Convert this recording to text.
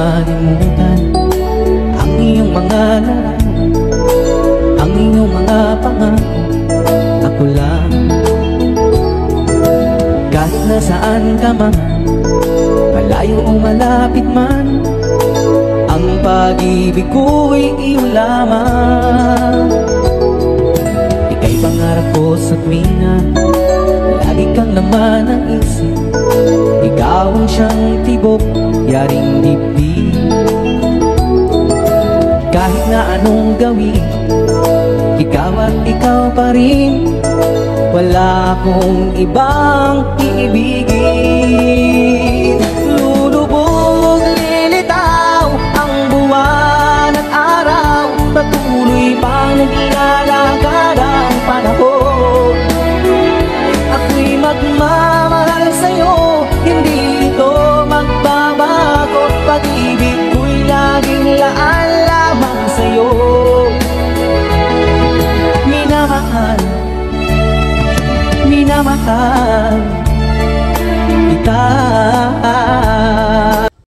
malimutan ang iyong mga laro, ang iyong mga pangako. Ako lang, kahit nasaan ka man, malayo o malapit man, ang pag-ibig ko'y iyong lamang. Ika'y pangarap ko sa tuwina, lagi kang laman ng isip. Ikaw ang siyang tibok, yaring dibdib. Kahit na anong gawin, ikaw at ikaw pa rin. Wala akong ibang iibigin. Lulubog, lilitaw ang buwan at araw, patuloy pang naglalakad ang panahon. Ako'y magmamahal sa'yo, hindi ito magbabago. Pag-ibig ko'y laging laan lamang sa'yo. Minamahal, minamahal,